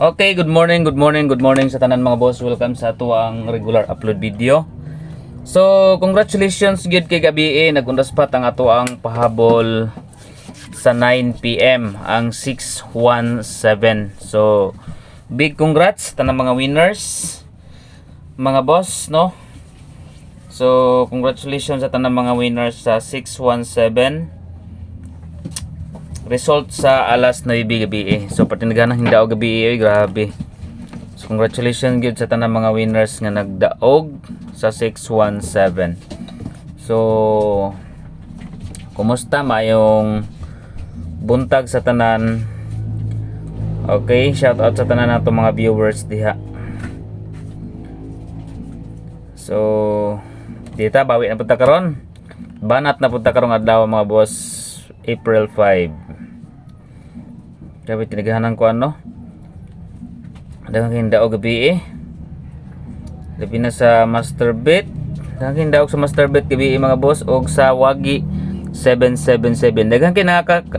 Okay, good morning sa tanan mga boss. Welcome sa ato ang regular upload video. So, congratulations gid kay gabi nagundas pa ang ato ang pahabol sa 9 PM ang 617. So, big congrats tanang mga winners mga boss, no? So, congratulations sa tanang mga winners sa 617. Result sa alas 9 gabi. So patinagahan hindi ako gabi, grabe. So congratulations gid sa tanang mga winners nga nagdaog sa 617. So kumusta mayong buntag sa tanan? Okay, shout out sa tanan nato mga viewers diha. So dita bawi na punta karon. Banat na punta karong adlaw mga boss. April 5. Grabe tinagahanan ko ano. Daghang hindaog gabi Labi na sa master bet. Daghang hindaog sa master bet gabi mga boss og sa Wagi 777. Daghang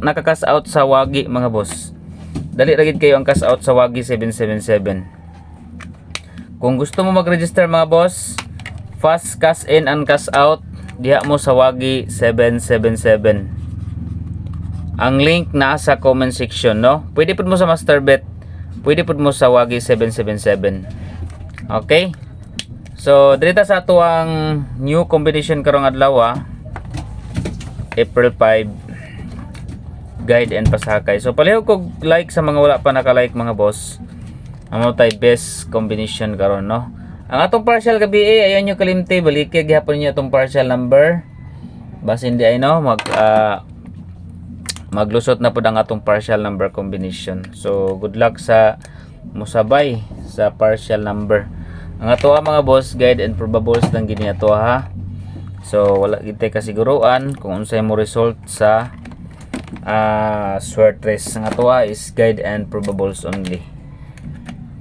nakakas out sa Wagi mga boss. Dali ra gid kayo ang cash out sa Wagi 777. Kung gusto mo mag-register mga boss, fast cash in and cash out diha mo sa Wagi 777. Ang link nasa comment section, no? Pwede pud mo sa Masterbet, pwede pud mo sa Wagi 777. Okay? So, dirita sa ato ang new combination karong adlaw, April 5. Guide and pasakay. So, palihog ko like sa mga wala pa naka-like mga boss. Amo tay best combination karon, no? Ang atong partial gabi ayon nyo kalimti, balikig gyapon niyo atong partial number. Basta hindi ay no maglusot na po ang atong partial number combination. So good luck sa musabay sa partial number. Ang ato mga boss, guide and probables lang gini ato ha. So wala gid kasiguruan kung unsay mo result sa sword race. Ang ato is guide and probables only.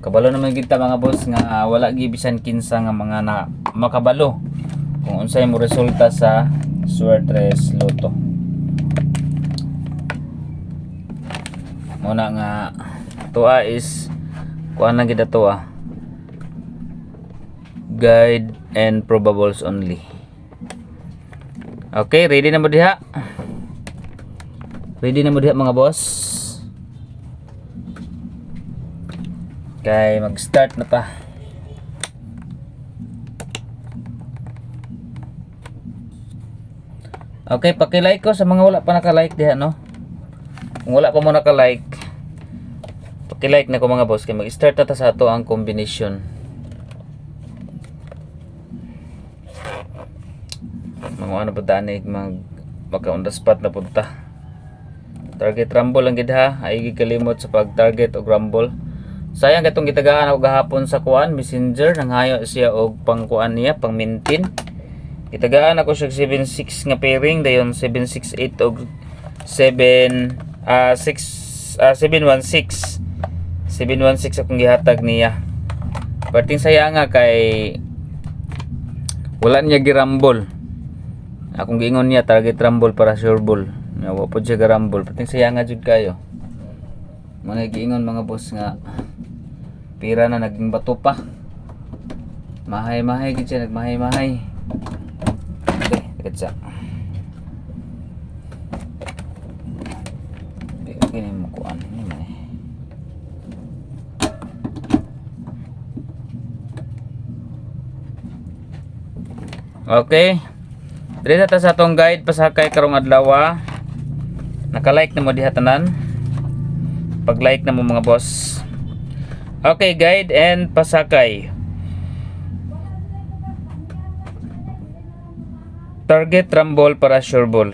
Kabalo naman kita mga boss nga wala gi bisan kinsa nga mga na makabalo kung unsay mo resulta sa sword race loto. Muna nga tuwa is kuan lang gid tuwa. Guide and probables only. Okay, ready na mo diha? Ready na mo diha mga boss? Okay, mag-start na ta. Okay, paki-like ko sa mga wala pa naka-like diha, no? Kung wala pa mo naka-like, paki-like na ko mga boss kay mag-start na ta sa ato ang combination. Mga ano pa danig magka-on the spot na punta. Target rumble lang gid ha, ay kalimot sa pag-target og rumble. Sayang katong gitagaan ako gahapon sa kuan Messenger, nang hayo siya og pangkuan niya, pang maintain. Gitagaan ako siya 76 nga pairing, dayon 768 og 716 akong gihatag niya. Parting saya nga kay wala niya girambol. Akong giingon niya target rumble para sure ball. Wa po siya girambol. Parting saya nga jud kayo. Mga giingon mga boss nga pira na naging bato pa. Mahay-mahay gid siya, nagmahay-mahay. Okay, ketsa. Ini mo kuan ni man. Okay. Diri ta sa atong guide pasakay karong adlaw. Naka-like na mo diha tanan. Pag-like na mo mga boss. Okay, guide and pasakay. Target rumble para sure ball.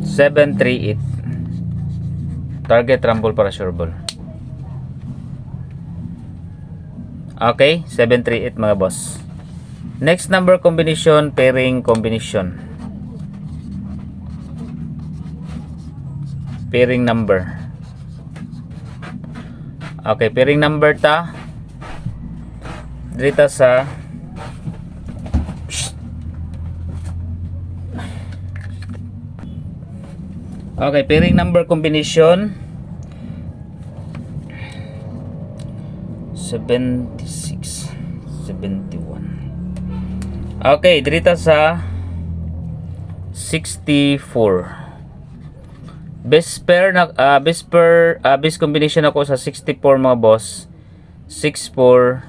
Seven, 3, 8. Target rumble para sure ball. Okay, 7, 3, 8 mga boss. Next number combination, pairing combination. Pairing number. Okay, pairing number ta. Dito sa Okay, pairing number combination 76 71. Okay, dirita sa 64. Best pair na best combination ako sa 64 mga boss. 6 4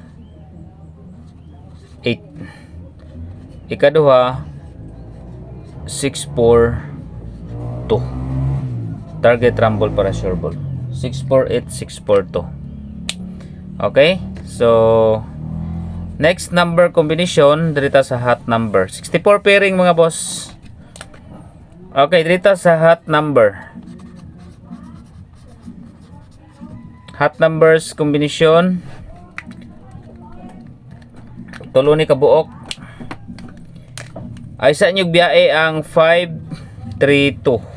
8. Ikaduha 6 4 2. Target rumble para sure ball. 6 4 8 6 4 2. Okay? So next number combination dirita sa hot number. 64 pairing mga boss. Okay, dirita sa hot number. Hot numbers combination. Tulo ni kabuok. Ay sa inyong biyahe ang 5 3 2.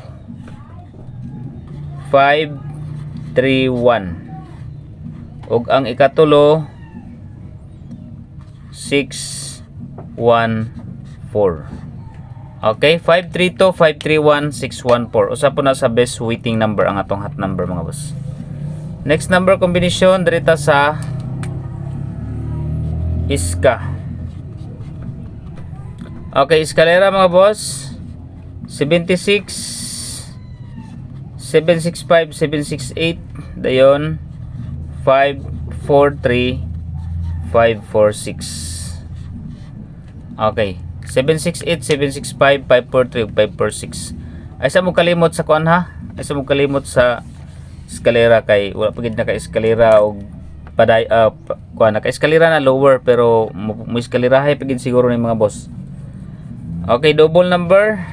5 3 1. Ug ang ikatulo 6 1 4. Okay, 532, 531, 614. Usa po na sa best waiting number ang atong hot number mga boss. Next number combination dirita sa iska. Okay, eskalera mga boss. 76 765 768 dayon 543 546. Okay. 768, 765, 543, 546. Ay sa mo kalimot sa kuan ha? Ay sa mo kalimot sa eskalera kay wala pagid na ka eskalera og paday kuan na ka eskalera na lower pero mo eskalera hay pagid siguro ni mga boss. Okay, double number.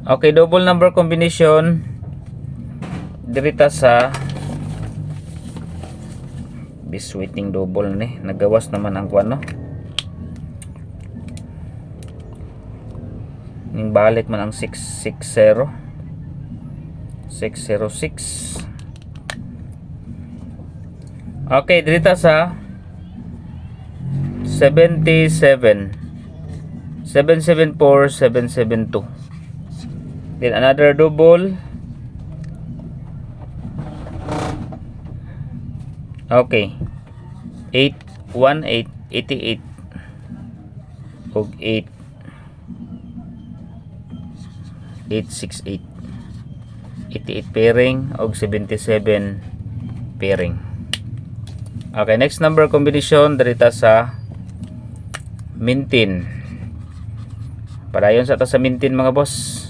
Okay, double number combination dirita sa biswitting double ni. Nagawas naman ang kuan no. Ning balik man ang 660 606. Okay, dirita sa 77 774 772. Then another double. Okay, 818 88 og 868 88 pairing og 77 pairing. Okay, next number combination dirita sa mintin. Padayon sa ta sa mintin mga boss.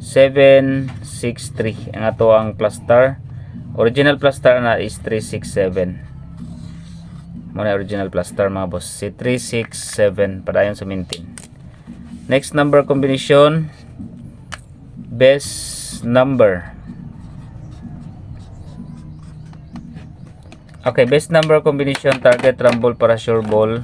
763 ang ato ang plus star. Original plus star na is 367. Muna original plus star mga boss. Si 367 padayon sa mintin. Next number combination best number. Okay, best number combination target rumble para sure ball.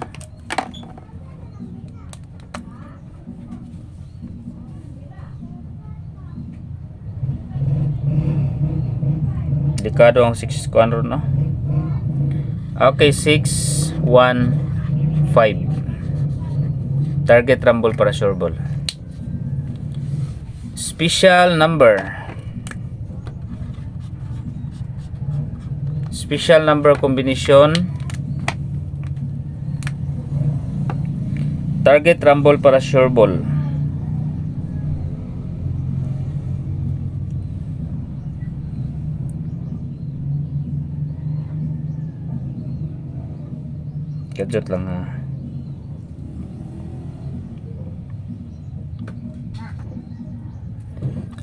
Dekado ang 6 kuan ron no. Okay, 6 1 5. Target rumble para sure ball. Special number. Special number combination. Target rumble para sure ball. Gadget lang ha.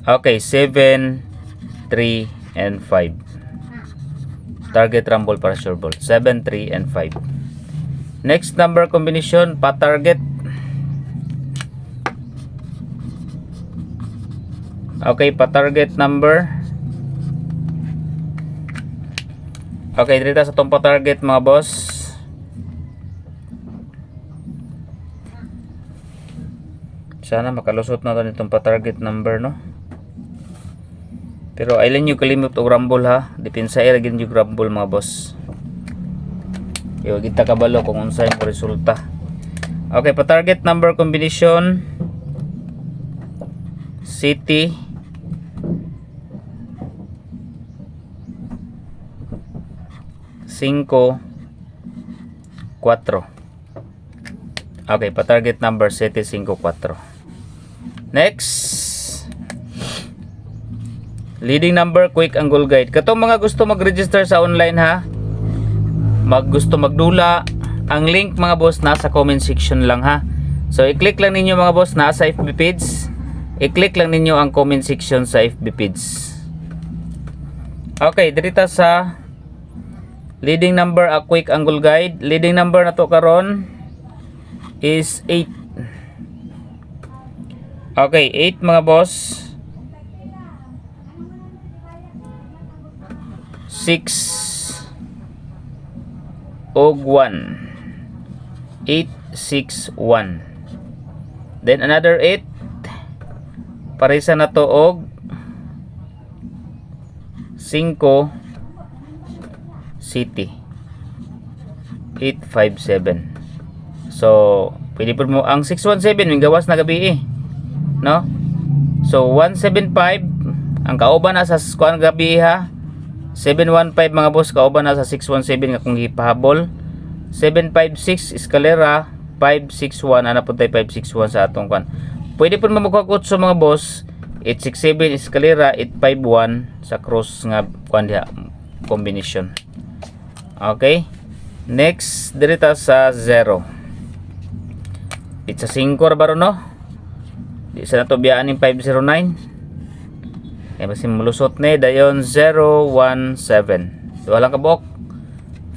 Okay, 7, 3, and 5. Target rumble para sure ball. 7, 3, and 5. Next number combination, pa-target. Okay, pa-target number. Okay, dito sa itong pa-target mga boss. Sana makalusot na itong pa-target number no. Pero ailan nyo kalimot og rumble ha. Depensa ay lagyan nyo rumble mga boss. Iwa kita kabalo kung unsay mo resulta. Okay, pa target number combination City, Cinco, 4. Okay, pa-target number City 54. Next, leading number, quick angle guide. Katong mga gusto mag-register sa online ha, gusto magdula, ang link mga boss nasa comment section lang ha. So i-click lang ninyo mga boss, nasa FB page, i-click lang ninyo ang comment section sa FB page. Okay, dirita sa leading number, a quick angle guide. Leading number na to karon is 8. Okay, 8 mga boss. 6 og 1. 8, 6, 1. Then another 8. Parisa na to og 5 City 857. So pwede po mo ang 617 yung gawas na gabi no? So 175 ang kauban na sa kuan gabi ha. 715 mga boss kauban na sa 617 nga kung gipahabol. 756 eskalera, 561 ana pud tay 561 sa atong kuan. Pwede po mo magkakutso mga boss. 867 eskalera, 851 sa cross nga kuan diha combination. Okay. Next dirita sa 0. It's a 5 baro no. Di sa nato biyaan ning 509. Kaya basi mulusot ni dayon 017. Duha lang ka buok.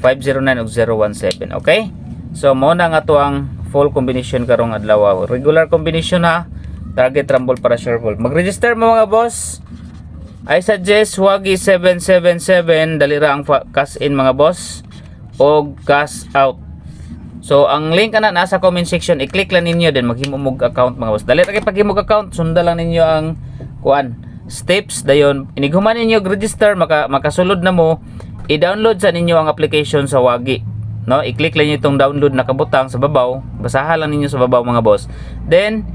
509 ug 017. Okay? So mo na nga to ang full combination karong adlaw. Regular combination ha. Target rumble para sure ball. Mag-register mo mga boss. I suggest wagi 777 dalira ang cash in mga boss o cash out. So ang link ana nasa comment section, i-click lang ninyo then maghimog account mga boss. Dali ra kay paghimog account, sundan lang ninyo ang kuan steps dayon. Inighuman ninyo register makasulod na mo, i-download sa ninyo ang application sa wagi. No, i-click lang niyo itong download na kabutang sa babaw. Basahan lang ninyo sa babaw mga boss. Then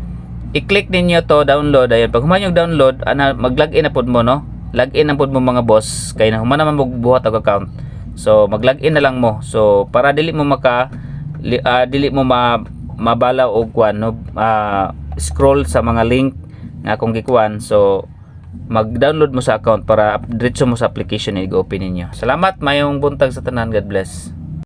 i-click ninyo to download. Ayun, pag human yung download, mag-login na pod mo no. Login na pod mo mga boss kay na human naman magbuhat og account. So mag-login na lang mo. So para dili mo mabala og kuan no, scroll sa mga link nga kung gikuan. So mag-download mo sa account para diretso mo sa application i-open ninyo. Salamat, mayong buntag sa tanan. God bless.